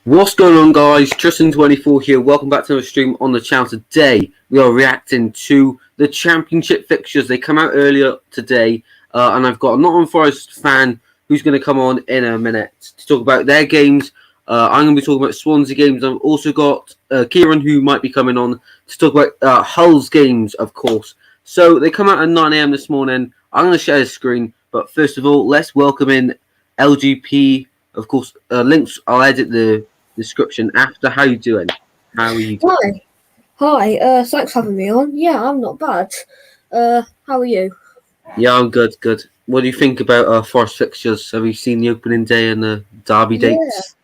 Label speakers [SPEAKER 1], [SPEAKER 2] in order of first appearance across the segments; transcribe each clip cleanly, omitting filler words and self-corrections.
[SPEAKER 1] What's going on, guys? Tristan24 here. Welcome back to another stream on the channel. Today, we are reacting to the championship fixtures. They come out earlier today, and I've got a Nottingham Forest fan who's going to come on in a minute to talk about their games. I'm going to be talking about Swansea games. I've also got Kieran, who might be coming on to talk about Hull's games, of course. So, they come out at 9 a.m. this morning. I'm going to share the screen, but first of all, let's welcome in LGP. Of course, links, I'll edit the description after. How you doing? How are you doing?
[SPEAKER 2] Hi. Thanks for having me on. Yeah, I'm not bad. How are you?
[SPEAKER 1] Yeah, I'm good. What do you think about Forest fixtures? Have you seen the opening day and the derby dates?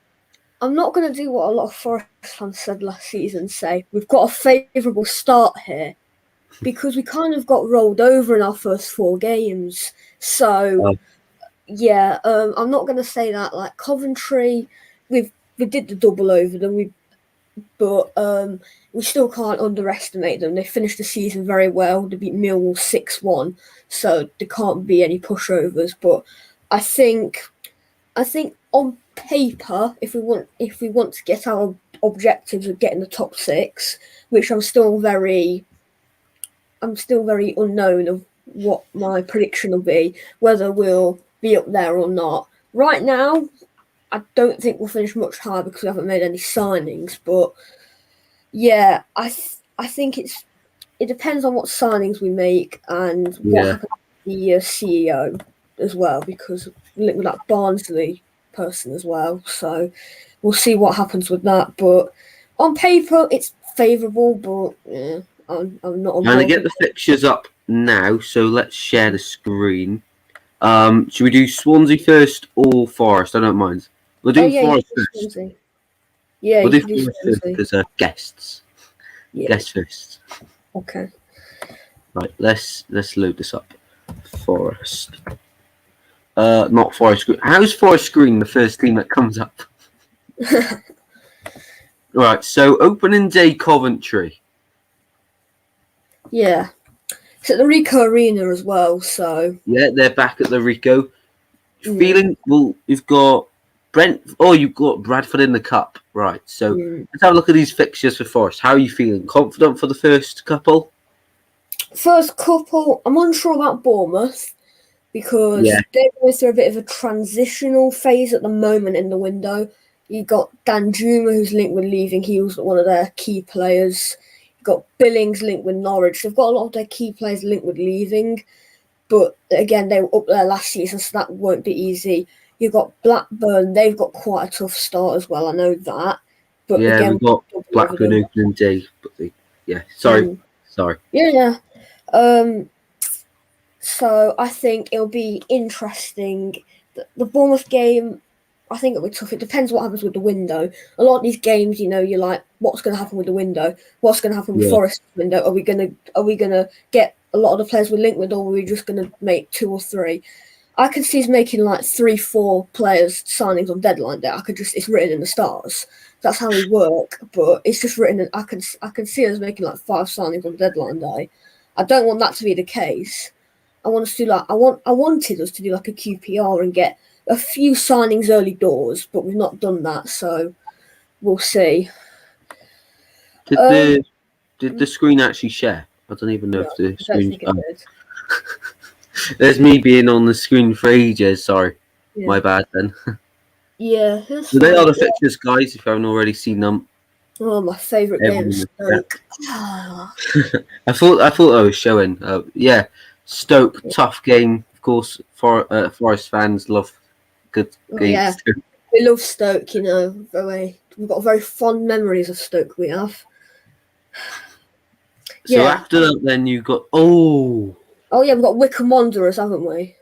[SPEAKER 2] I'm not going to do what a lot of Forest fans said last season, say we've got a favourable start here, because we kind of got rolled over in our first 4 games. So, I'm not going to say that. Like Coventry, we did the double over them, but we still can't underestimate them. They finished the season very well. They beat Millwall 6-1, so there can't be any pushovers. But I think on paper, if we want to get our objectives of getting the top 6, which I'm still very unknown of what my prediction will be, whether we'll be up there or not. Right now, I don't think we'll finish much higher because we haven't made any signings. But yeah, I think it depends on what signings we make and what happens with the CEO as well, because we're linked with that Barnsley person as well. So we'll see what happens with that. But on paper, it's favourable. But yeah, I'm not.
[SPEAKER 1] I'm going to get the fixtures up now, so let's share the screen. Should we do Swansea first or Forest? I don't mind. We'll do Forest first.
[SPEAKER 2] Yeah,
[SPEAKER 1] we'll do Forest first because guests.
[SPEAKER 2] Yeah.
[SPEAKER 1] Guests first.
[SPEAKER 2] Okay.
[SPEAKER 1] Right, let's load this up. Forest. Not Forest Green. How's Forest Green the first team that comes up? Right, so opening day Coventry.
[SPEAKER 2] Yeah. It's at the Rico Arena as well, so...
[SPEAKER 1] Yeah, they're back at the Rico. Feeling... Well, you've got you've got Bradford in the Cup. Right, so let's have a look at these fixtures for Forest. How are you feeling? Confident for the first couple?
[SPEAKER 2] First couple, I'm unsure about Bournemouth, because they're going through a bit of a transitional phase at the moment in the window. You got Danjuma, who's linked with leaving. He was one of their key players. You got Billings linked with Norwich. They've got a lot of their key players linked with leaving. But again, they were up there last season, so that won't be easy. You've got Blackburn. They've got quite a tough start as well. I know that. But
[SPEAKER 1] yeah,
[SPEAKER 2] again,
[SPEAKER 1] we've got Blackburn opening day. But sorry.
[SPEAKER 2] Yeah. So I think it'll be interesting. The Bournemouth game, I think it'll be tough. It depends what happens with the window. A lot of these games, you're like, what's going to happen with the window? What's going to happen with Forest's window? Are we gonna get a lot of the players we're linked with, or are we just going to make 2 or 3? I could see us making like 3-4 players signings on deadline day. It's written in the stars. That's how we work. But it's just written. I can see us making like 5 signings on deadline day. I don't want that to be the case. I want us to do I wanted us to do like a QPR and get a few signings early doors, but we've not done that, so we'll see.
[SPEAKER 1] Did the screen actually share? I don't even know if the screen. There's me being on the screen for ages. Sorry, my bad then.
[SPEAKER 2] Yeah.
[SPEAKER 1] So they are the fixtures, guys. If you haven't already seen them.
[SPEAKER 2] Oh, my favourite game, Stoke.
[SPEAKER 1] I thought I was showing. Stoke, tough game. Of course, Forest fans love good games too.
[SPEAKER 2] We love Stoke, we've got very fond memories of Stoke, we have.
[SPEAKER 1] So after that, then you got...
[SPEAKER 2] we've got Wycombe Wanderers, haven't we?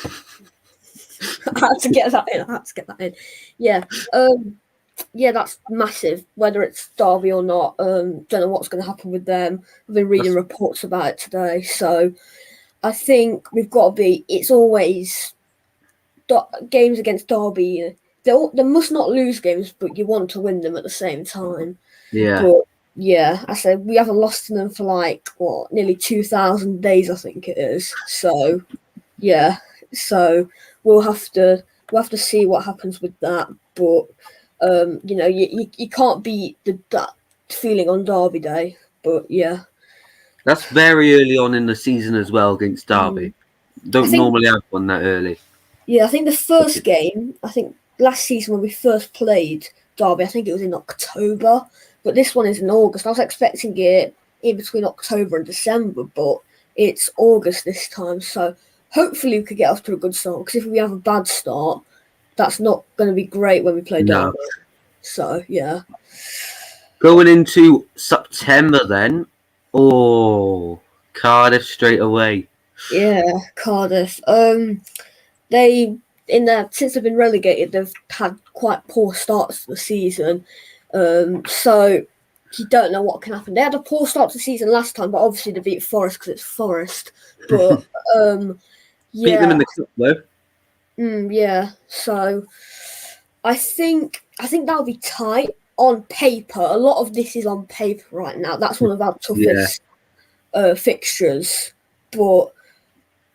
[SPEAKER 2] I had to get that in. Yeah, that's massive, whether it's Derby or not. Don't know what's going to happen with them. I've been reading reports about it today, so I think we've got to be... It's always games against Derby. They must not lose games, but you want to win them at the same time.
[SPEAKER 1] Yeah.
[SPEAKER 2] But yeah, I said we haven't lost to them for nearly 2,000 days, I think it is. So yeah, so we'll have to see what happens with that. But You know, you can't beat that feeling on Derby Day. But yeah,
[SPEAKER 1] That's very early on in the season as well against Derby.
[SPEAKER 2] I
[SPEAKER 1] Don't
[SPEAKER 2] think
[SPEAKER 1] normally have one that early.
[SPEAKER 2] yeah, I think the first game, I think last season when we first played Derby, I think it was in October, but this one is in August. I was expecting it in between October and December, but it's August this time, so hopefully we could get off to a good start. Because if we have a bad start, that's not going to be great when we play
[SPEAKER 1] No.
[SPEAKER 2] Derby. So yeah,
[SPEAKER 1] Going into September then. Oh, Cardiff straight away.
[SPEAKER 2] yeah, Cardiff. They since they've been relegated, they've had quite poor starts to the season. So you don't know what can happen. They had a poor start to the season last time, but obviously they beat Forest because it's Forest. But
[SPEAKER 1] Beat them in
[SPEAKER 2] yeah,
[SPEAKER 1] the cup though.
[SPEAKER 2] yeah. So I think that'll be tight on paper. A lot of this is on paper right now. That's one of our toughest fixtures, but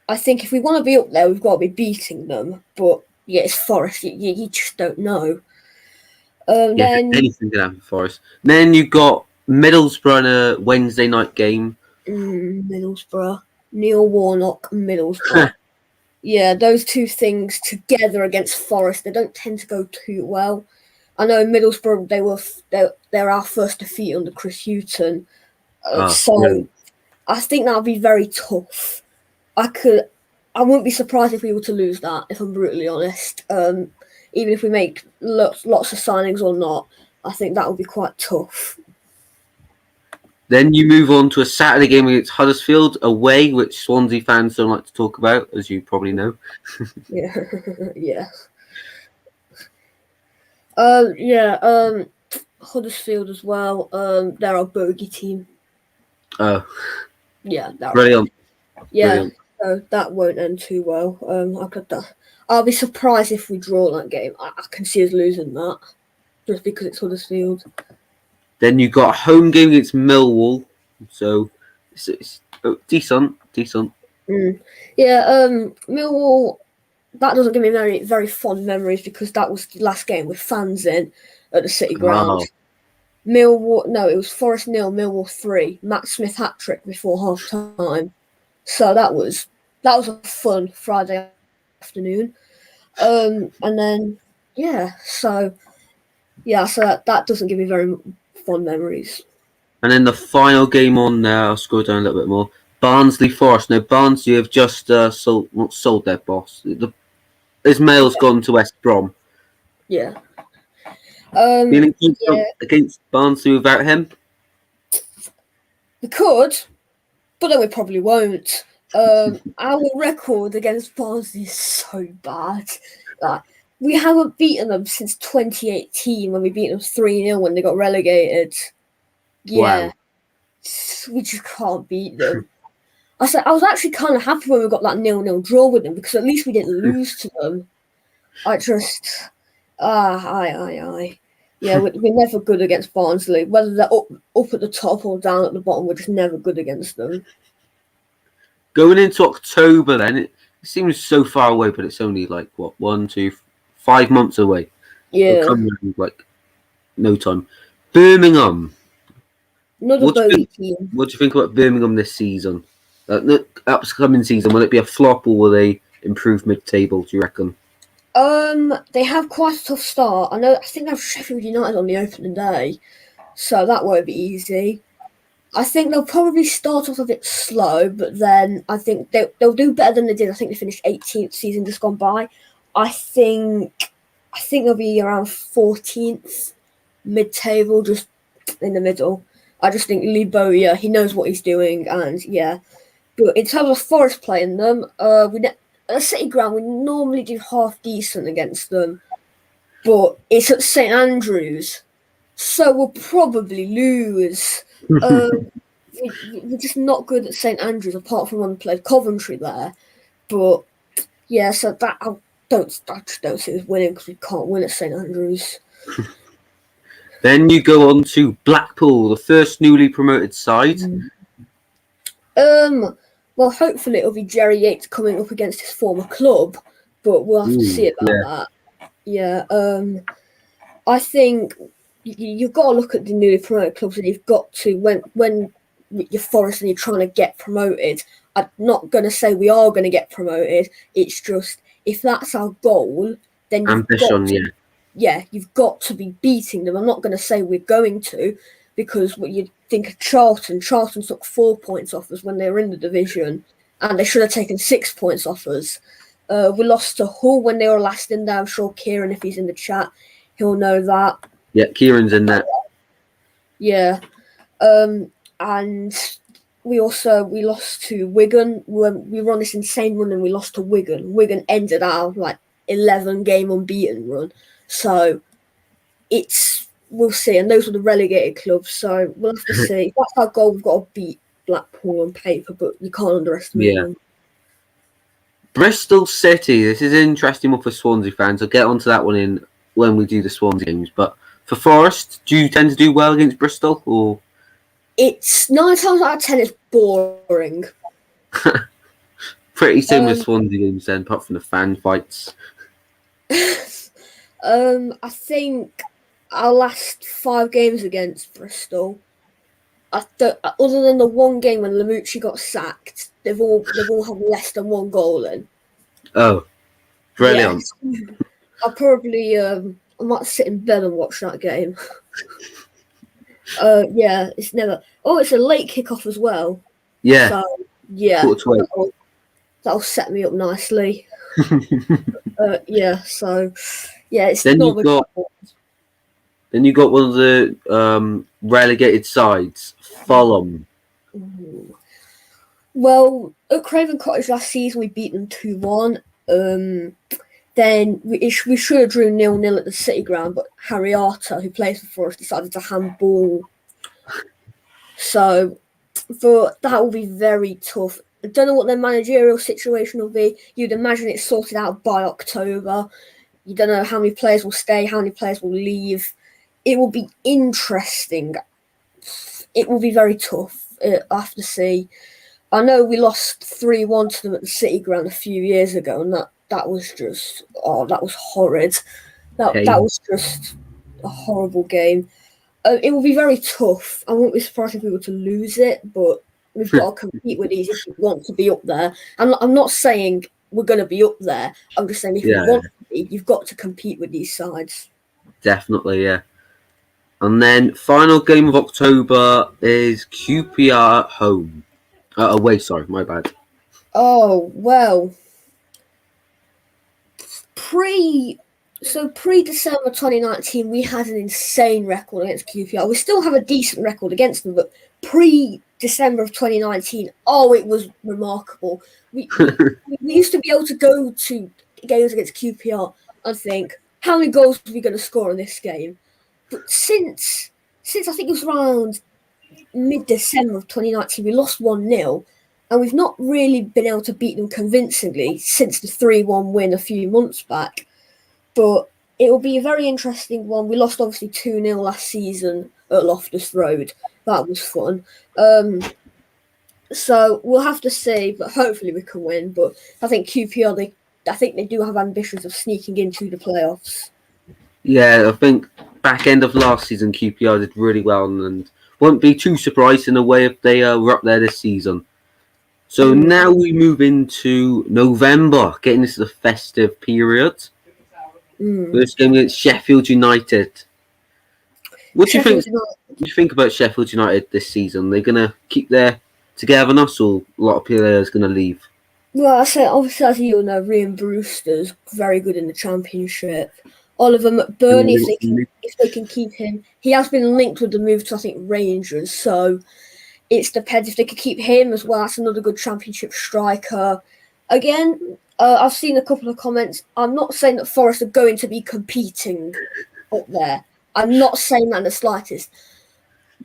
[SPEAKER 2] I think if we want to be up there, we've got to be beating them. But yeah, it's Forest. You just don't know. Then
[SPEAKER 1] Anything can happen for us. Then you got Middlesbrough in a Wednesday night game.
[SPEAKER 2] Middlesbrough, Neil Warnock, Middlesbrough. Yeah, those two things together against Forest, they don't tend to go too well. I know Middlesbrough, they're our first defeat under Chris Hughton, so I think that'll be very tough. I wouldn't be surprised if we were to lose that, if I'm brutally honest. Even if we make lots of signings or not, I think that will be quite tough.
[SPEAKER 1] Then you move on to a Saturday game against Huddersfield away, which Swansea fans don't like to talk about, as you probably know.
[SPEAKER 2] Yeah, yeah. Huddersfield as well. They're our bogey team.
[SPEAKER 1] Oh,
[SPEAKER 2] Yeah,
[SPEAKER 1] brilliant.
[SPEAKER 2] Yeah,
[SPEAKER 1] Brilliant.
[SPEAKER 2] so that won't end too well. I'll be surprised if we draw that game. I can see us losing that just because it's Huddersfield.
[SPEAKER 1] Then you got a home game against Millwall, so it's decent.
[SPEAKER 2] Yeah, Millwall. That doesn't give me very very fond memories because that was the last game with fans in at the City Ground.
[SPEAKER 1] Wow.
[SPEAKER 2] Millwall. No, it was Forest 0, Millwall 3. Matt Smith hat trick before half time. So that was a fun Friday afternoon. And then so that doesn't give me very fond memories.
[SPEAKER 1] And then the final game on there, I'll scroll down a little bit more. Barnsley Forest. Now Barnsley have just sold their boss. Ismail's gone to West Brom.
[SPEAKER 2] Yeah.
[SPEAKER 1] Feeling against Barnsley without him?
[SPEAKER 2] We could, but then we probably won't. Our record against Barnsley is so bad. Like, we haven't beaten them since 2018 when we beat them 3-0 when they got relegated. Yeah.
[SPEAKER 1] Wow.
[SPEAKER 2] We just can't beat them. I was actually kind of happy when we got that 0-0 draw with them because at least we didn't lose to them. Yeah, we're never good against Barnsley. Whether they're up at the top or down at the bottom, we're just never good against them.
[SPEAKER 1] Going into October, then it seems so far away, but it's only like 5 months away.
[SPEAKER 2] Yeah,
[SPEAKER 1] it'll come in like no time. Birmingham.
[SPEAKER 2] another bogey team.
[SPEAKER 1] What do you think about Birmingham this season? The upcoming season, will it be a flop or will they improve mid-table? Do you reckon?
[SPEAKER 2] They have quite a tough start. I think they have Sheffield United on the opening day, so that won't be easy. I think they'll probably start off a bit slow, but then I think they'll do better than they did. I think they finished 18th season just gone by. I think they'll be around 14th, mid-table, just in the middle. I just think Lee Bowyer, he knows what he's doing, and yeah. But in terms of Forest playing them, at City Ground, we normally do half decent against them, but it's at St Andrews, so we'll probably lose. We're just not good at St Andrews, apart from when we played Coventry there. But yeah, so that I just don't see us winning because we can't win at St Andrews.
[SPEAKER 1] Then you go on to Blackpool, the first newly promoted side.
[SPEAKER 2] Well, hopefully it'll be Jerry Yates coming up against his former club, but we'll have to see about that. Yeah. I think you've got to look at the newly promoted clubs, and you've got to when you're Forest and you're trying to get promoted. I'm not going to say we are going to get promoted. It's just if that's our goal, then
[SPEAKER 1] Ambition,
[SPEAKER 2] you've got to be beating them. I'm not going to say we're going to, because what you think of Charlton. Charlton took 4 points off us when they were in the division, and they should have taken 6 points off us. We lost to Hull when they were last in there. I'm sure Kieran, if he's in the chat, he'll know that.
[SPEAKER 1] Yeah, Kieran's in there.
[SPEAKER 2] Yeah. And we lost to Wigan. We were on this insane run and we lost to Wigan. Wigan ended our 11-game unbeaten run. So we'll see. And those were the relegated clubs. So we'll have to see. If that's our goal, we've got to beat Blackpool on paper, but you can't underestimate them.
[SPEAKER 1] Bristol City. This is an interesting one for Swansea fans. I'll get onto that one when we do the Swansea games. But for Forest, do you tend to do well against Bristol, or?
[SPEAKER 2] It's 9 times out of 10 it's boring.
[SPEAKER 1] Pretty similar Swansea games then, apart from the fan fights.
[SPEAKER 2] I think our last 5 games against Bristol, other than the one game when Lamucci got sacked, they've all had less than 1 goal in.
[SPEAKER 1] Oh, brilliant!
[SPEAKER 2] Yes. I'll probably I might sit in bed and watch that game. It's never. Oh, it's a late kickoff as well.
[SPEAKER 1] Yeah.
[SPEAKER 2] So yeah, that'll set me up nicely. It's
[SPEAKER 1] then
[SPEAKER 2] not.
[SPEAKER 1] Then you got one of the relegated sides, Fulham.
[SPEAKER 2] Ooh. Well, at Craven Cottage last season we beat them 2-1. Then we should have drew 0-0 at the City Ground, but Harry Arter, who plays for us, decided to handball. So, but that will be very tough. I don't know what their managerial situation will be. You'd imagine it's sorted out by October. You don't know how many players will stay, how many players will leave. It will be interesting. It will be very tough. I have to see. I know we lost 3-1 to them at the City Ground a few years ago, and that was just that was horrid. That was just a horrible game. It will be very tough. I won't be surprised if we were to lose it, but we've got to compete with these if we want to be up there. I'm not saying we're going to be up there. I'm just saying if you want to be, you've got to compete with these sides.
[SPEAKER 1] Definitely, yeah. And then final game of October is QPR at home. Away, sorry, my bad.
[SPEAKER 2] Oh, well. Pre-December 2019, we had an insane record against QPR. We still have a decent record against them, but pre-December of 2019, it was remarkable. We used to be able to go to games against QPR and think, how many goals are we going to score in this game? But since I think it was around mid-December of 2019, we lost 1-0, and we've not really been able to beat them convincingly since the 3-1 win a few months back. But it will be a very interesting one. We lost obviously 2-0 last season at Loftus Road. That was fun. So we'll have to see, but hopefully we can win. But I think QPR, I think they do have ambitions of sneaking into the playoffs.
[SPEAKER 1] Yeah, I think back end of last season, QPR did really well, and won't be too surprised in a way if they were up there this season. So now we move into November, getting into the festive period. First game against Sheffield United. What do you think about Sheffield United this season? They're gonna keep their togetherness, or a lot of players gonna leave?
[SPEAKER 2] Well, I say obviously, as you all know, Ryan Brewster's very good in the Championship. Oliver McBurney, if they can keep him, he has been linked with the move to I think Rangers. So it depends if they could keep him as well. That's another good Championship striker. Again, I've seen a couple of comments. I'm not saying that Forest are going to be competing up there. I'm not saying that in the slightest.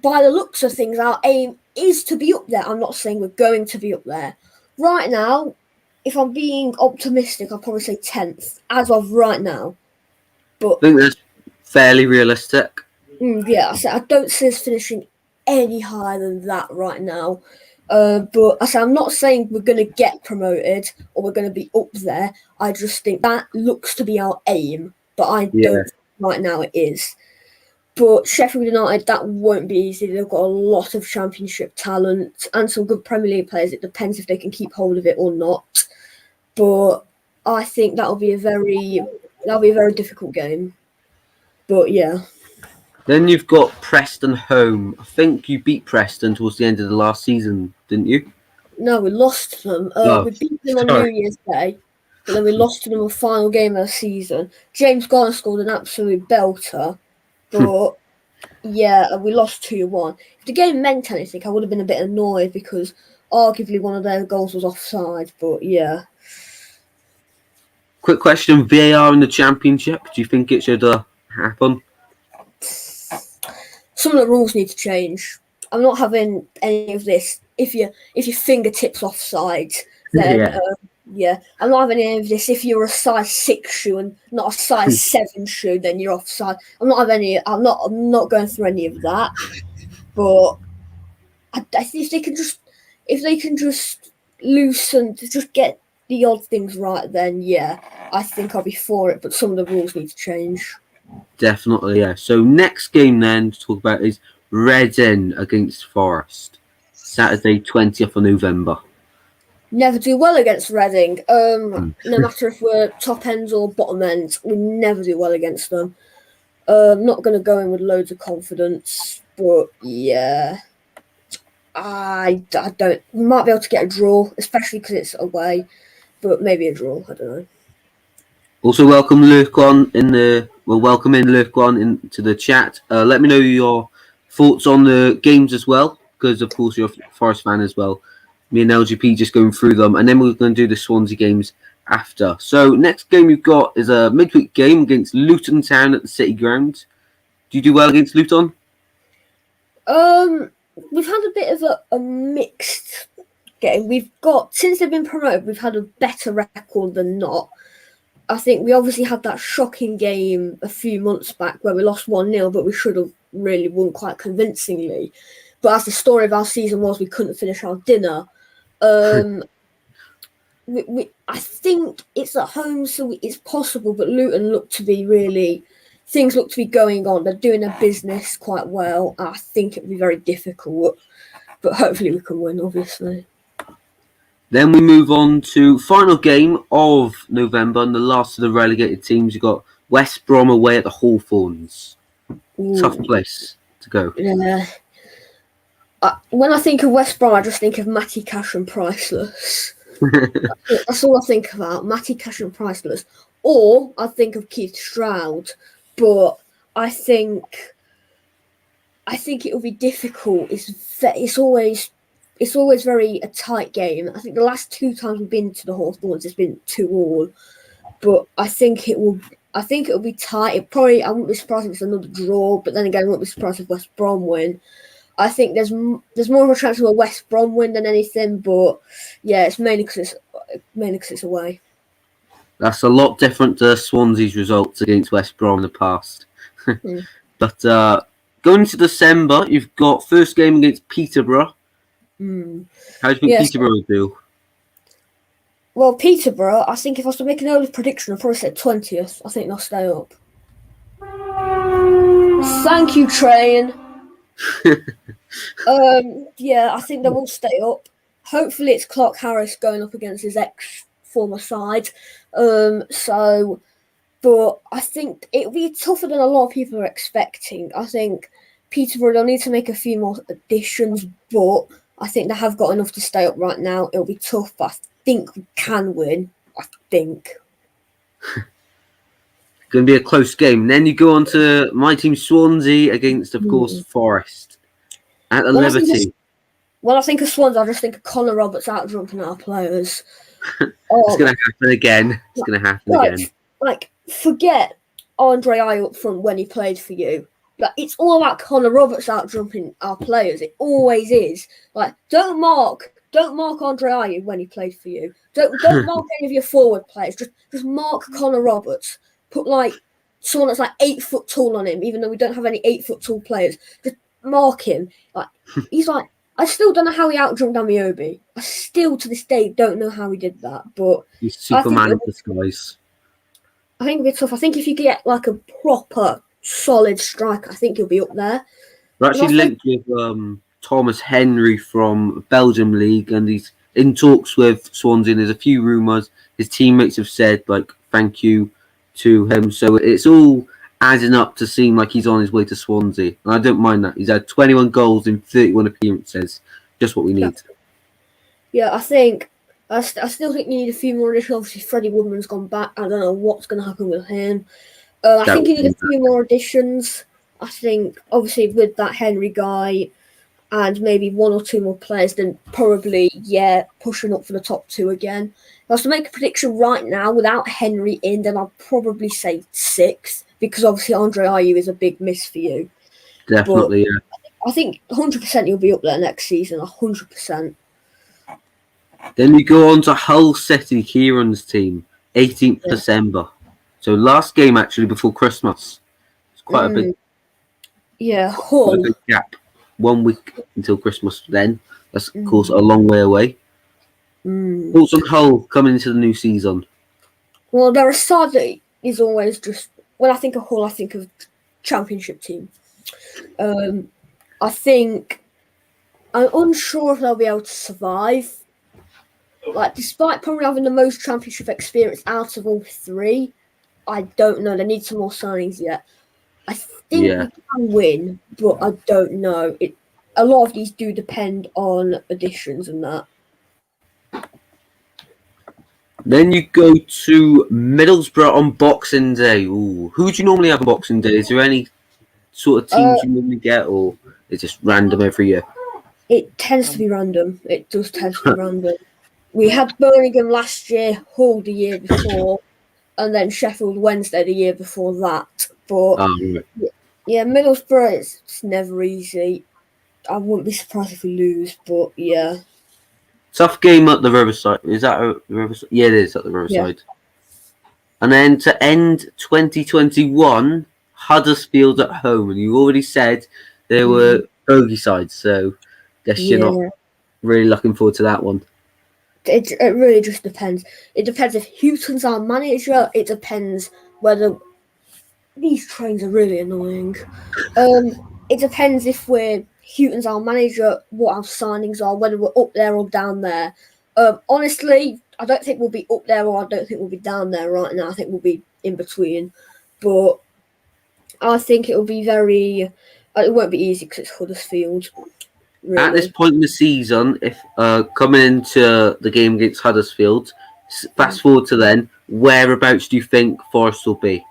[SPEAKER 2] By the looks of things, our aim is to be up there. I'm not saying we're going to be up there. Right now, if I'm being optimistic, I'll probably say 10th as of right now. But
[SPEAKER 1] I think that's fairly realistic.
[SPEAKER 2] I don't see us finishing any higher than that right now. But I'm not saying we're going to get promoted or we're going to be up there. I just think that looks to be our aim. But I don't think right now it is. But Sheffield United, that won't be easy. They've got a lot of Championship talent and some good Premier League players. It depends if they can keep hold of it or not. But I think that'll be a very difficult game. But yeah.
[SPEAKER 1] Then you've got Preston home. I think you beat Preston towards the end of the last season, didn't you?
[SPEAKER 2] No, we lost to them. We beat them on New Year's Day, but then we lost to them in the final game of the season. James Garner scored an absolute belter, but yeah, we lost 2-1. If the game meant anything, I would have been a bit annoyed because arguably one of their goals was offside, but yeah.
[SPEAKER 1] Quick question, VAR in the Championship, do you think it should happen?
[SPEAKER 2] Some of the rules need to change. I'm not having any of this. If your fingertips offside, then I'm not having any of this. If you're a size 6 shoe and not a size 7 shoe, then you're offside. I'm not going through any of that. But I think if they can just loosen to just get the odd things right, then yeah, I think I'll be for it. But some of the rules need to change.
[SPEAKER 1] Definitely, yeah. So next game then to talk about is Reading against Forest. Saturday, 20th of November.
[SPEAKER 2] Never do well against Reading. No matter if we're top ends or bottom ends, we never do well against them. Not going to go in with loads of confidence, but yeah, I don't. We might be able to get a draw, especially because it's away, but maybe a draw. I don't know.
[SPEAKER 1] Also, welcome Lurkon into the chat. Let me know your thoughts on the games as well, because of course you're a Forest fan as well. Me and LGP just going through them, and then we're going to do the Swansea games after. So next game you've got is a midweek game against Luton Town at the City Ground. Do you do well against Luton?
[SPEAKER 2] We've had a bit of a mixed game. We've got, since they've been promoted, we've had a better record than not. I think we obviously had that shocking game a few months back where we lost 1-0, but we should have really won quite convincingly. But as the story of our season was, we couldn't finish our dinner. I think it's at home, so it's possible, but Luton things look to be going on. They're doing their business quite well. I think it'll be very difficult, but hopefully we can win, obviously.
[SPEAKER 1] Then we move on to final game of November, and the last of the relegated teams. You've got West Brom away at the Hawthorns. Tough place to go.
[SPEAKER 2] Yeah. When I think of West Brom, I just think of Matty Cash and Priceless. That's all I think about, Matty Cash and Priceless. Or I think of Keith Stroud, but I think it will be difficult. It's always very a tight game. I think the last 2 times we've been to the Hawthorns, it's been 2-2. But I think it will be tight. I wouldn't be surprised if it's another draw. But then again, I wouldn't be surprised if West Brom win. I think there's more of a chance of a West Brom win than anything. But yeah, it's mainly because it's away.
[SPEAKER 1] That's a lot different to Swansea's results against West Brom in the past. But going into December, you've got first game against Peterborough. How do you think Peterborough will do?
[SPEAKER 2] Well, Peterborough, I think if I was to make an early prediction, I'd probably say 20th. I think they'll stay up. Thank you, Train. Yeah, I think they will stay up. Hopefully it's Clark Harris going up against his ex-former side. But I think it'll be tougher than a lot of people are expecting. I think Peterborough, they'll need to make a few more additions, but I think they have got enough to stay up right now. It'll be tough, but I think we can win. I think.
[SPEAKER 1] Going to be a close game. And then you go on to my team Swansea against, of course, Forest at the Liberty.
[SPEAKER 2] When I think of Swansea, I just think of Connor Roberts out jumping our players.
[SPEAKER 1] It's going to happen again. It's going to happen again.
[SPEAKER 2] Like, forget Andre Ayew up front when he played for you. Like, it's all about Connor Roberts out jumping our players. It always is. Like, don't mark Andre Ayew when he played for you. Don't mark any of your forward players. Just mark Connor Roberts. Put like someone that's like 8 foot tall on him, even though we don't have any 8 foot tall players. Just mark him. Like, he's like, I still don't know how he outjumped Amiobi. I still to this day don't know how he did that. But
[SPEAKER 1] he's Superman in disguise.
[SPEAKER 2] I think it'll be tough. I think if you get like a proper solid striker, I think he'll be up there.
[SPEAKER 1] We're
[SPEAKER 2] And I
[SPEAKER 1] actually
[SPEAKER 2] think,
[SPEAKER 1] linked with Thomas Henry from Belgium League, and he's in talks with Swansea. There's a few rumours. His teammates have said like thank you to him, so it's all adding up to seem like he's on his way to Swansea. And I don't mind that. He's had 21 goals in 31 appearances. Just what we need.
[SPEAKER 2] yeah, I think I still think you need a few more additions. Obviously, Freddie Woodman's gone back. I don't know what's going to happen with him. I think you need a few more additions. I think obviously with that Henry guy and maybe one or two more players, then probably pushing up for the top two again. If I was to make a prediction right now without Henry in, then I'd probably say 6th because obviously Andre Ayew is a big miss for you.
[SPEAKER 1] Definitely, yeah.
[SPEAKER 2] I think 100% he'll be up there next season. 100%.
[SPEAKER 1] Then we go on to Hull City, Kieran's team, 18th December. So last game actually before Christmas. It's quite a big,
[SPEAKER 2] Hull.
[SPEAKER 1] big gap. 1 week until Christmas. Then that's of course a long way away. Thoughts on Hull coming into the new season?
[SPEAKER 2] Well, they're a side that is always just when I think of Hull, I think of Championship team. I think I'm unsure if they'll be able to survive. Like, despite probably having the most Championship experience out of all three, I don't know. They need some more signings yet. I think we can win, but I don't know. A lot of these do depend on additions and that.
[SPEAKER 1] Then you go to Middlesbrough on Boxing Day. Ooh. Who do you normally have on Boxing Day? Is there any sort of teams you normally get, or it's just random every year?
[SPEAKER 2] It tends to be random. It does tend to be random. We had Birmingham last year, Hull the year before, and then Sheffield Wednesday the year before that. But Middlesbrough, it's never easy. I wouldn't be surprised if we lose, but yeah.
[SPEAKER 1] Tough game at the Riverside. Is that the Riverside? Yeah, it is at the Riverside. Yeah. And then to end 2021, Huddersfield at home. And you already said they were bogey sides, so guess you're not really looking forward to that one.
[SPEAKER 2] It really just depends. It depends if Houghton's our manager. It depends whether these trains are really annoying. It depends if Houghton's our manager, what our signings are, whether we're up there or down there. Honestly, I don't think we'll be up there or I don't think we'll be down there right now. I think we'll be in between. But I think it'll be it won't be easy because it's Huddersfield. Really.
[SPEAKER 1] At this point in the season, if coming into the game against Huddersfield, fast forward to then, whereabouts do you think Forest will be?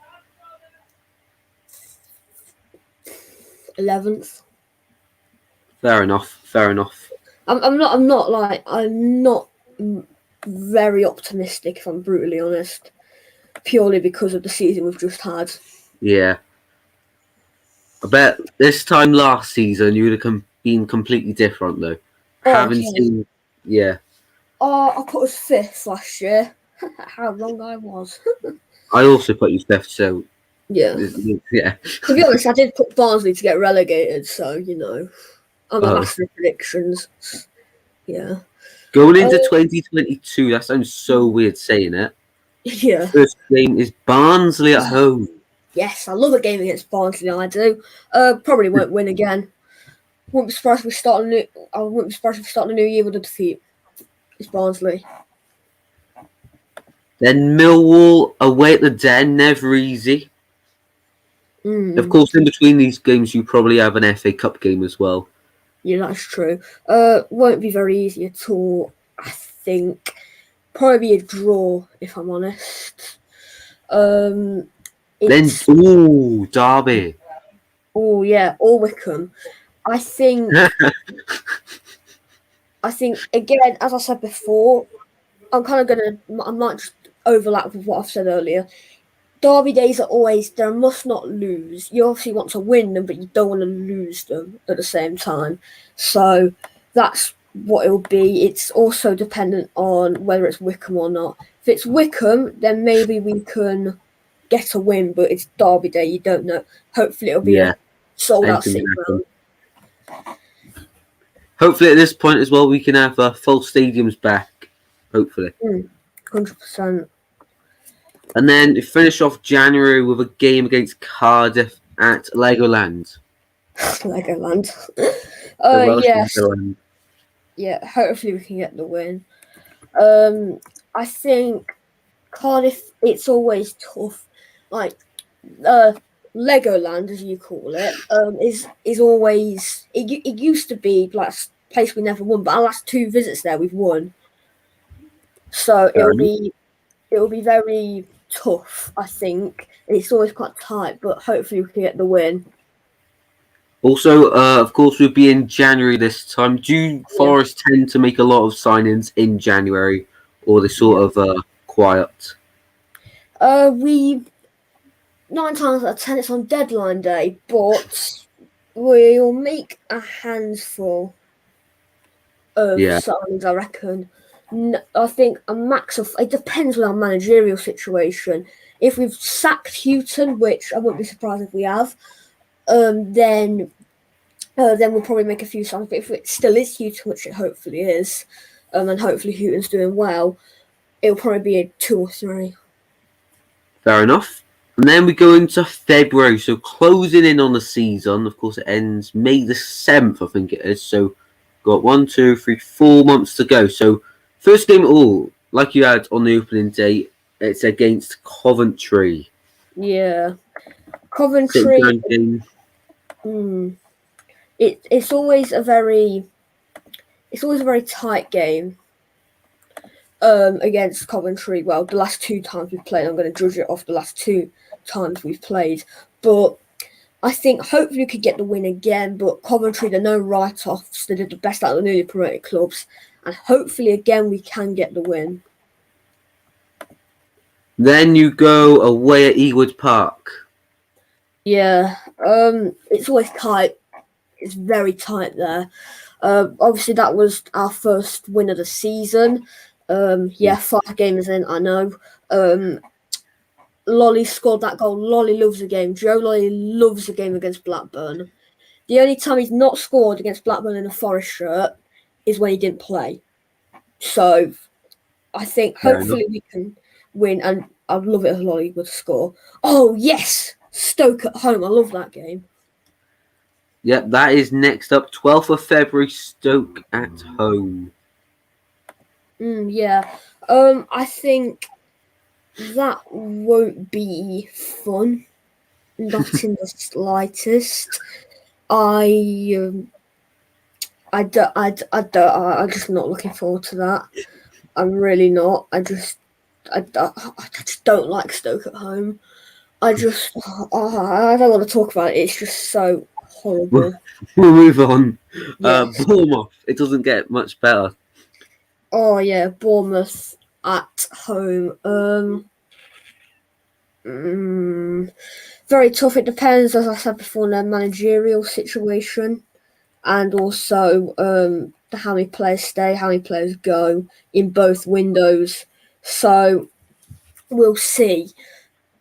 [SPEAKER 2] 11th.
[SPEAKER 1] Fair enough.
[SPEAKER 2] I'm not very optimistic, if I'm brutally honest, purely because of the season we've just had. Yeah.
[SPEAKER 1] I bet this time last season you would have been completely different though. I
[SPEAKER 2] put us 5th last year. How wrong I was.
[SPEAKER 1] I also put you 5th, so
[SPEAKER 2] yeah. To be honest, I did put Barnsley to get relegated, so I'm the master of predictions. Yeah.
[SPEAKER 1] Going into 2022, that sounds so weird saying it.
[SPEAKER 2] Yeah.
[SPEAKER 1] First game is Barnsley at home.
[SPEAKER 2] Yes, I love a game against Barnsley. I do. Probably won't win again. Wouldn't be surprised if we start the new year with a defeat. It's Barnsley.
[SPEAKER 1] Then Millwall away at the Den, never easy. Of course, in between these games, you probably have an FA Cup game as well.
[SPEAKER 2] Yeah, that's true. Won't be very easy at all. I think probably be a draw, if I'm honest.
[SPEAKER 1] Then, Derby.
[SPEAKER 2] Oh yeah, or Wickham. I think again, as I said before, I might just overlap with what I've said earlier. Derby days are always there. Must not lose. You obviously want to win them, but you don't want to lose them at the same time. So that's what it will be. It's also dependent on whether it's Wickham or not. If it's Wickham, then maybe we can get a win, but it's Derby day. You don't know. Hopefully, it'll be a sold-out City ground.
[SPEAKER 1] Hopefully, at this point as well, we can have full stadiums back. Hopefully.
[SPEAKER 2] 100%.
[SPEAKER 1] And then finish off January with a game against Cardiff at Legoland.
[SPEAKER 2] Legoland.
[SPEAKER 1] The Welsh
[SPEAKER 2] Yes.
[SPEAKER 1] Legoland.
[SPEAKER 2] Yeah, hopefully we can get the win. I think Cardiff, it's always tough. Like, Legoland, as you call it, is always. It used to be like a place we never won, but our last 2 visits there we've won. So it'll be very tough, I think. And it's always quite tight, but hopefully we can get the win.
[SPEAKER 1] Also, of course, we'll be in January this time. Do Forest tend to make a lot of signings in January, or they sort of quiet?
[SPEAKER 2] We 9 times out of 10 it's on deadline day, but we'll make a handful of signings, I reckon. I think a max of. It depends on our managerial situation. If we've sacked Houghton, which I wouldn't be surprised if we have, then we'll probably make a few signings. But if it still is Houghton, which it hopefully is, and hopefully Houghton's doing well, it'll probably be a 2 or 3.
[SPEAKER 1] Fair enough. And then we go into February, so closing in on the season. Of course, it ends May the 7th, I think it is. So, got 1, 2, 3, 4 months to go. So, first game at all, like you had on the opening day, it's against Coventry.
[SPEAKER 2] Yeah, Coventry. It's always a very tight game. Against Coventry. Well, the last 2 times we've played, I'm going to judge it off the last 2 times we've played. But I think hopefully we could get the win again. But Coventry, they're no write-offs. They did the best out of the newly promoted clubs. And hopefully again we can get the win.
[SPEAKER 1] Then you go away at Ewood Park.
[SPEAKER 2] Yeah, it's always tight. It's very tight there. Obviously that was our first win of the season. 5 games in, I know. Lolly scored that goal. Lolly loves the game. Joe Lolly loves the game against Blackburn. The only time he's not scored against Blackburn in a Forest shirt is when he didn't play. So I think hopefully we can win, and I'd love it if Lolly would score. Oh, yes! Stoke at home. I love that game.
[SPEAKER 1] Yep, that is next up. 12th of February, Stoke at home.
[SPEAKER 2] I think that won't be fun. Not in the slightest. I'm just not looking forward to that. I'm really not. I just don't like Stoke at home. I don't want to talk about it. It's just so horrible.
[SPEAKER 1] We'll move on.
[SPEAKER 2] Yes.
[SPEAKER 1] Bournemouth. It doesn't get much better.
[SPEAKER 2] Oh yeah, Bournemouth at home. Very tough. It depends, as I said before, on their managerial situation, and also how many players stay, how many players go in both windows. So we'll see.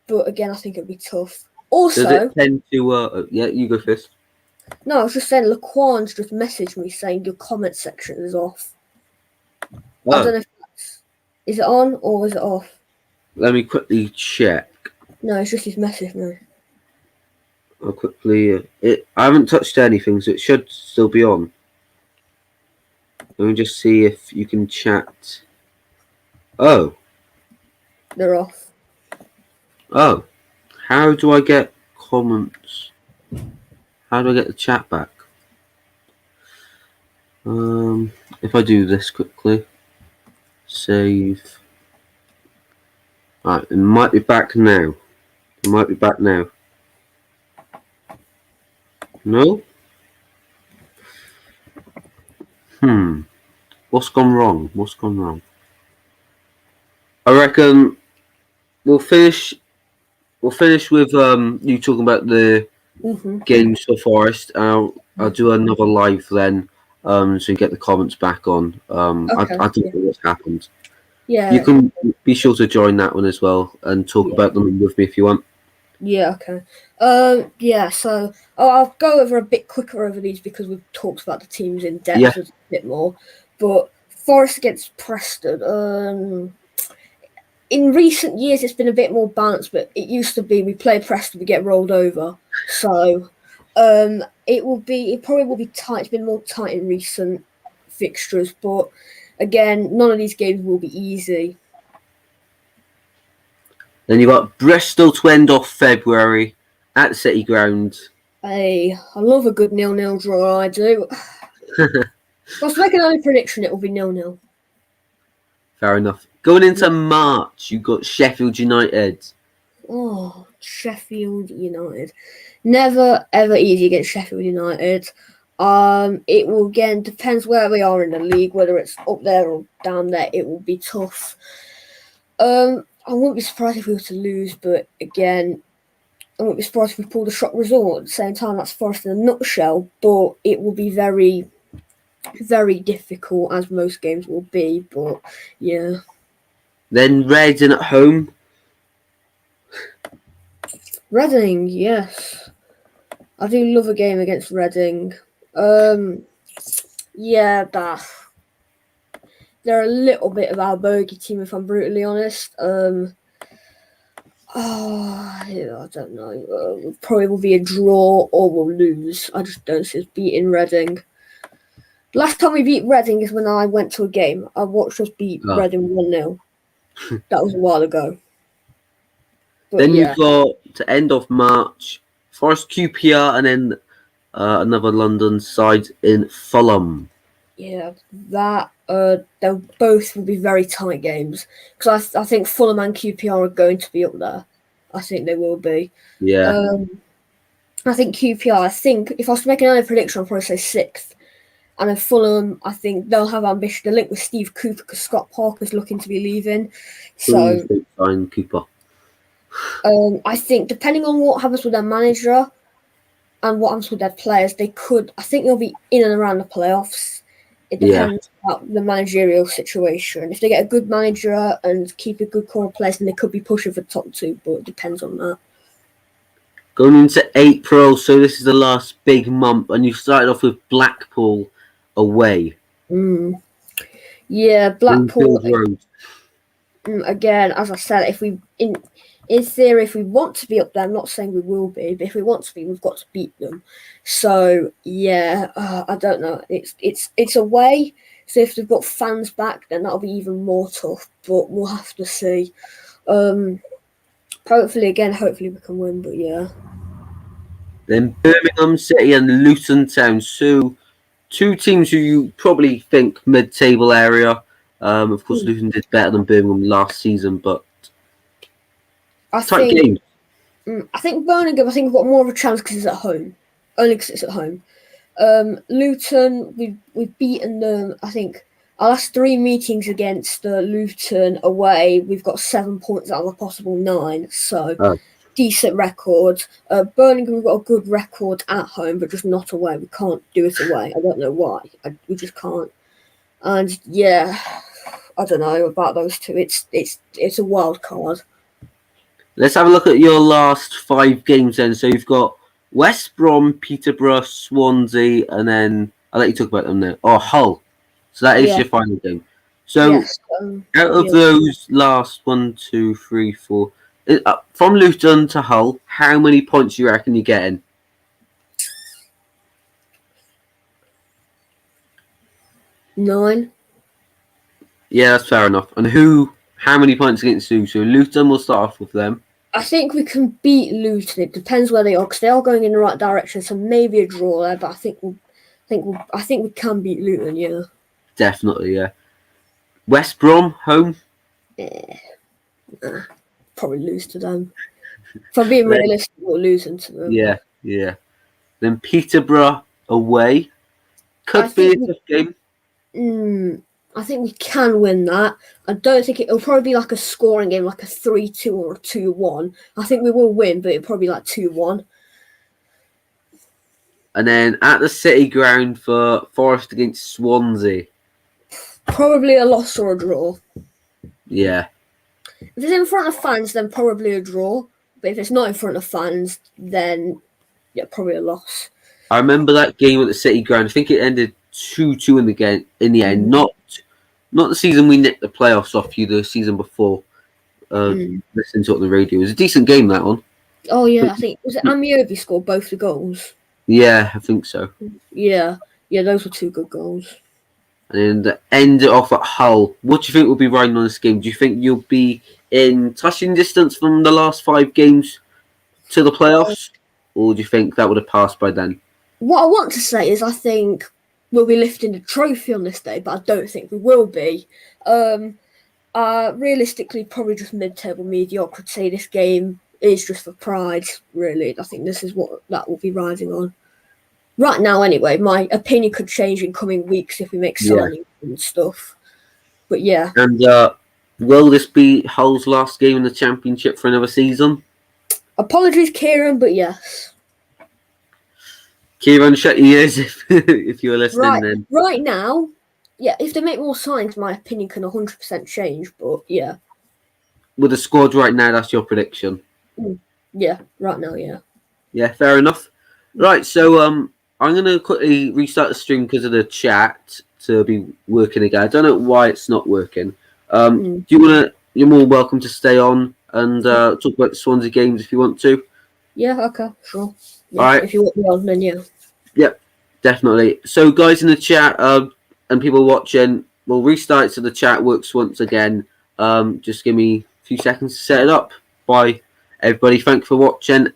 [SPEAKER 2] But again, I think it'll be tough. Also,
[SPEAKER 1] does it tend to? Yeah, you go first.
[SPEAKER 2] No, I was just saying, Laquan's just messaged me saying your comment section is off.
[SPEAKER 1] Oh.
[SPEAKER 2] I don't know if is it on or is it off?
[SPEAKER 1] Let me quickly check.
[SPEAKER 2] No, it's just his message now.
[SPEAKER 1] I'll quickly. I haven't touched anything, so it should still be on. Let me just see if you can chat. Oh.
[SPEAKER 2] They're off.
[SPEAKER 1] Oh. How do I get comments? How do I get the chat back? If I do this quickly. Save. Right, it might be back now. No? What's gone wrong? I reckon we'll finish with you talking about the games for Forest. I'll do another live then, so you get the comments back on.
[SPEAKER 2] Okay,
[SPEAKER 1] I don't know what's happened.
[SPEAKER 2] Yeah.
[SPEAKER 1] You can be sure to join that one as well and talk about them with me if you want.
[SPEAKER 2] Yeah, okay. So I'll go over a bit quicker over these because we've talked about the teams in depth a bit more. But Forest against Preston, in recent years it's been a bit more balanced, but it used to be we play Preston, we get rolled over. So it probably will be tight. It's been more tight in recent fixtures, but again, none of these games will be easy.
[SPEAKER 1] Then you've got Bristol to end off February at the City Ground.
[SPEAKER 2] Hey, I love a good 0-0 draw, I do. If I was making any prediction, it will be 0-0.
[SPEAKER 1] Fair enough. Going into March, you've got Sheffield United.
[SPEAKER 2] Oh, Sheffield United. Never, ever easy against Sheffield United. It will, again, depends where we are in the league, whether it's up there or down there, it will be tough. I wouldn't be surprised if we were to lose, but again, I wouldn't be surprised if we pulled a shock result. At the same time, that's Forest in a nutshell, but it will be very, very difficult, as most games will be, but yeah.
[SPEAKER 1] Then Reading at home.
[SPEAKER 2] Reading, yes. I do love a game against Reading. Yeah, they're a little bit of our bogey team, if I'm brutally honest. I don't know. Probably will be a draw or we'll lose. I just don't see us beating Reading. Last time we beat Reading is when I went to a game. I watched us beat Reading 1-0. That was a while ago. But
[SPEAKER 1] then you've got, to end off March, Forest QPR and then another London side in Fulham.
[SPEAKER 2] Yeah, they'll both will be very tight games. Because I think Fulham and QPR are going to be up there. I think they will be.
[SPEAKER 1] Yeah.
[SPEAKER 2] I think QPR, if I was making another prediction, I'd probably say 6th. And then Fulham, I think they'll have ambition to link with Steve Cooper because Scott Parker's looking to be leaving. So,
[SPEAKER 1] fine, Cooper.
[SPEAKER 2] I think depending on what happens with their manager and what happens with their players, I think they'll be in and around the playoffs. It depends about the managerial situation. If they get a good manager and keep a good core of players, then they could be pushing for top 2, but it depends on that.
[SPEAKER 1] Going into April, so this is the last big month, and you started off with Blackpool away.
[SPEAKER 2] Yeah, Blackpool. Again, as I said, in theory, if we want to be up there, I'm not saying we will be, but if we want to be, we've got to beat them. So yeah, I don't know. It's away, so if they've got fans back, then that'll be even more tough. But we'll have to see. Hopefully we can win. But yeah.
[SPEAKER 1] Then Birmingham City and Luton Town. So two teams who you probably think mid-table area. Of course, Luton did better than Birmingham last season, but tight game.
[SPEAKER 2] I think Birmingham, we've got more of a chance because it's at home. Only because it's at home. Luton, we've beaten them. I think our last 3 meetings against Luton away, we've got 7 points out of a possible 9. So decent record. Birmingham, we've got a good record at home, but just not away. We can't do it away. I don't know why. We just can't. And yeah, I don't know about those two. It's a wild card.
[SPEAKER 1] Let's have a look at your last 5 games then. So you've got West Brom, Peterborough, Swansea, and then I'll let you talk about them now. Oh, Hull. So that is your final game. So out of those last 1, 2, 3, 4, from Luton to Hull, how many points do you reckon you're getting?
[SPEAKER 2] 9.
[SPEAKER 1] Yeah, that's fair enough. And how many points against who? So Luton, we'll start off with them.
[SPEAKER 2] I think we can beat Luton. It depends where they are, because they are going in the right direction. So maybe a draw there, but I think we can beat Luton. Yeah,
[SPEAKER 1] definitely. Yeah. West Brom home.
[SPEAKER 2] Probably lose to them. If I'm being realistic, we're losing to them.
[SPEAKER 1] Yeah. Then Peterborough away. Could be a tough game.
[SPEAKER 2] I think we can win that. I don't think it'll probably be like a scoring game, like a 3-2 or a 2-1. I think we will win, but it'll probably be like 2-1.
[SPEAKER 1] And then at the City Ground for Forest against Swansea.
[SPEAKER 2] Probably a loss or a draw.
[SPEAKER 1] Yeah.
[SPEAKER 2] If it's in front of fans, then probably a draw. But if it's not in front of fans, then probably a loss.
[SPEAKER 1] I remember that game at the City Ground. I think it ended 2-2 in the end. Not the season we nicked the playoffs off you, the season before. listening to it on the radio. It was a decent game, that one.
[SPEAKER 2] Oh yeah, I think was it Amiobi scored both the goals.
[SPEAKER 1] Yeah, I think so.
[SPEAKER 2] Yeah, those were 2 good goals.
[SPEAKER 1] And end it off at Hull. What do you think will be riding on this game? Do you think you'll be in touching distance from the last 5 games to the playoffs? Or do you think that would have passed by then?
[SPEAKER 2] What I want to say is I think we'll be lifting the trophy on this day, but I don't think we will be. Realistically, probably just mid-table mediocrity. This game is just for pride, really. I think this is what that will be riding on. Right now, anyway, my opinion could change in coming weeks if we make signings and stuff. But yeah.
[SPEAKER 1] And will this be Hull's last game in the Championship for another season?
[SPEAKER 2] Apologies, Kieran, but yes.
[SPEAKER 1] Kieran, shut your ears if you were listening then.
[SPEAKER 2] Right now, yeah, if they make more signs, my opinion can 100% change, but yeah.
[SPEAKER 1] With the squad right now, that's your prediction?
[SPEAKER 2] Yeah, right now, yeah.
[SPEAKER 1] Yeah, fair enough. Right, so I'm going to quickly restart the stream because of the chat to be working again. I don't know why it's not working. Do you want to? You're more welcome to stay on and talk about the Swansea games if you want to.
[SPEAKER 2] Yeah, okay, sure. Yeah,
[SPEAKER 1] all right.
[SPEAKER 2] If you want me on, then yeah.
[SPEAKER 1] Yep, definitely. So, guys in the chat and people watching, we'll restart so the chat works once again. Just give me a few seconds to set it up. Bye, everybody. Thanks for watching.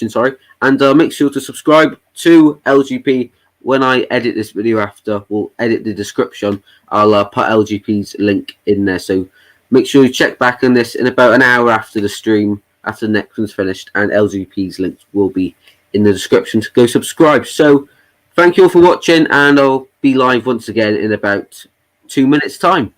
[SPEAKER 1] Sorry. And make sure to subscribe to LGP. When I edit this video after, we'll edit the description. I'll put LGP's link in there. So make sure you check back on this in about an hour after the stream, after the next one's finished. And LGP's link will be in the description to go subscribe. So thank you all for watching. And I'll be live once again in about 2 minutes' time.